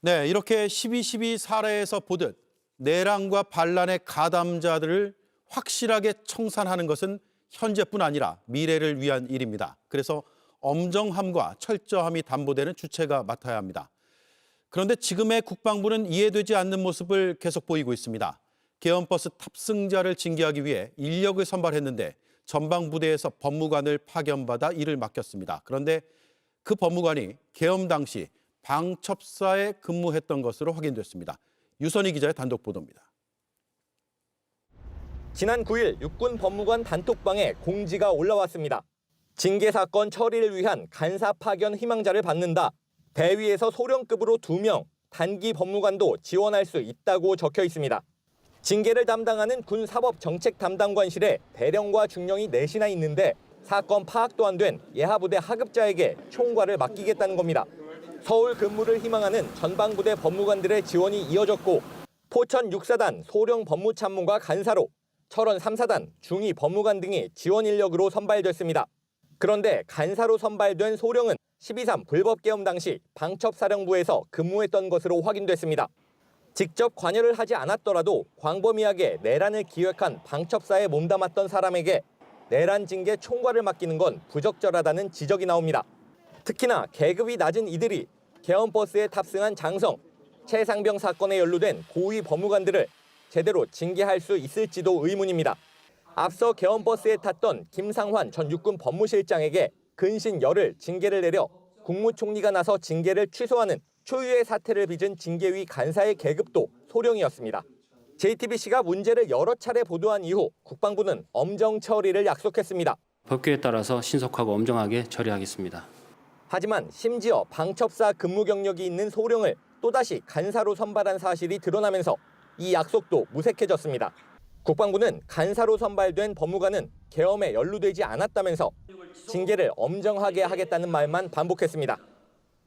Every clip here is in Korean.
네, 이렇게 12.12 사례에서 보듯 내란과 반란의 가담자들을 확실하게 청산하는 것은 현재뿐 아니라 미래를 위한 일입니다. 그래서 엄정함과 철저함이 담보되는 주체가 맡아야 합니다. 그런데 지금의 국방부는 이해되지 않는 모습을 계속 보이고 있습니다. 계엄버스 탑승자를 징계하기 위해 인력을 선발했는데 전방부대에서 법무관을 파견받아 일을 맡겼습니다. 그런데 그 법무관이 계엄 당시 방첩사에 근무했던 것으로 확인됐습니다. 유선희 기자의 단독 보도입니다. 지난 9일 육군 법무관 단톡방에 공지가 올라왔습니다. 징계 사건 처리를 위한 간사 파견 희망자를 받는다. 대위에서 소령급으로 2명, 단기 법무관도 지원할 수 있다고 적혀 있습니다. 징계를 담당하는 군사법정책 담당관실에 대령과 중령이 넷이나 있는데 사건 파악도 안 된 예하부대 하급자에게 총괄을 맡기겠다는 겁니다. 서울 근무를 희망하는 전방부대 법무관들의 지원이 이어졌고 포천 6사단 소령 법무참모가 간사로 철원 3사단 중위 법무관 등이 지원 인력으로 선발됐습니다. 그런데 간사로 선발된 소령은 12.3 불법계엄 당시 방첩사령부에서 근무했던 것으로 확인됐습니다. 직접 관여를 하지 않았더라도 광범위하게 내란을 기획한 방첩사에 몸담았던 사람에게 내란 징계 총괄을 맡기는 건 부적절하다는 지적이 나옵니다. 특히나 계급이 낮은 이들이 계엄버스에 탑승한 장성, 최상병 사건에 연루된 고위 법무관들을 제대로 징계할 수 있을지도 의문입니다. 앞서 계엄버스에 탔던 김상환 전 육군 법무실장에게 근신 열흘 징계를 내려 국무총리가 나서 징계를 취소하는 초유의 사태를 빚은 징계위 간사의 계급도 소령이었습니다. JTBC가 문제를 여러 차례 보도한 이후 국방부는 엄정 처리를 약속했습니다. 법규에 따라서 신속하고 엄정하게 처리하겠습니다. 하지만 심지어 방첩사 근무 경력이 있는 소령을 또다시 간사로 선발한 사실이 드러나면서 이 약속도 무색해졌습니다. 국방부는 간사로 선발된 법무관은 계엄에 연루되지 않았다면서 징계를 엄정하게 하겠다는 말만 반복했습니다.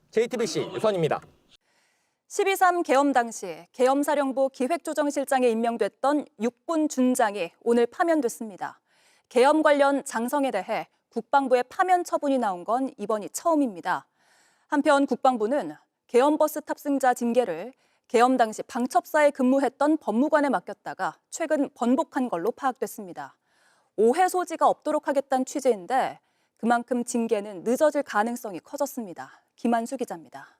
JTBC 유선입니다. 12.3 계엄 당시 계엄사령부 기획조정실장에 임명됐던 육군 준장이 오늘 파면됐습니다. 계엄 관련 장성에 대해 국방부의 파면 처분이 나온 건 이번이 처음입니다. 한편 국방부는 계엄버스 탑승자 징계를 계엄 당시 방첩사에 근무했던 법무관에 맡겼다가 최근 번복한 걸로 파악됐습니다. 오해 소지가 없도록 하겠다는 취지인데 그만큼 징계는 늦어질 가능성이 커졌습니다. 김한수 기자입니다.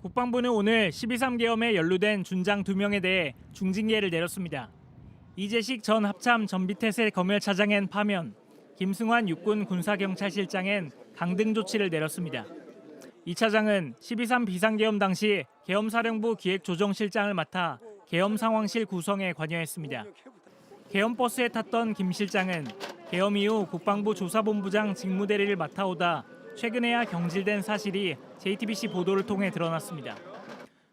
국방부는 오늘 12.3 계엄에 연루된 준장 2명에 대해 중징계를 내렸습니다. 이재식 전 합참 전비태세 검열차장엔 파면, 김승환 육군 군사경찰실장엔 강등 조치를 내렸습니다. 이 차장은 12.3 비상계엄 당시 계엄사령부 기획조정실장을 맡아 계엄 상황실 구성에 관여했습니다. 계엄버스에 탔던 김 실장은 계엄 이후 국방부 조사본부장 직무대리를 맡아오다 최근에야 경질된 사실이 JTBC 보도를 통해 드러났습니다.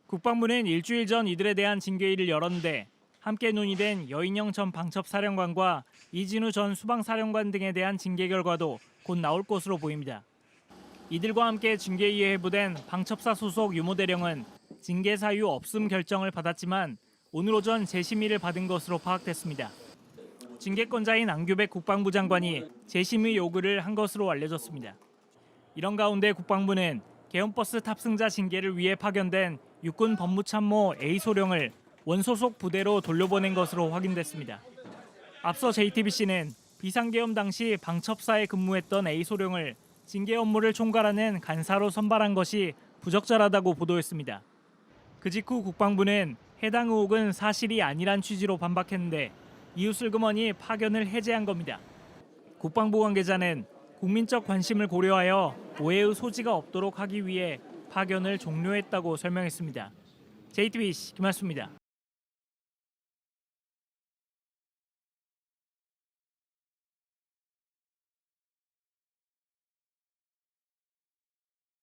국방부는 일주일 전 이들에 대한 징계일을 열었는데 함께 논의된 여인영 전 방첩사령관과 이진우 전 수방사령관 등에 대한 징계 결과도 곧 나올 것으로 보입니다. 이들과 함께 징계위에 해부된 방첩사 소속 유모대령은 징계 사유 없음 결정을 받았지만 오늘 오전 재심의를 받은 것으로 파악됐습니다. 징계권자인 안규백 국방부 장관이 재심의 요구를 한 것으로 알려졌습니다. 이런 가운데 국방부는 계엄버스 탑승자 징계를 위해 파견된 육군 법무참모 A소령을 원소속 부대로 돌려보낸 것으로 확인됐습니다. 앞서 JTBC는 비상계엄 당시 방첩사에 근무했던 A소령을 징계 업무를 총괄하는 간사로 선발한 것이 부적절하다고 보도했습니다. 그 직후 국방부는 해당 의혹은 사실이 아니란 취지로 반박했는데 이후 슬그머니 파견을 해제한 겁니다. 국방부 관계자는 국민적 관심을 고려하여 오해의 소지가 없도록 하기 위해 파견을 종료했다고 설명했습니다. JTBC 김한수입니다.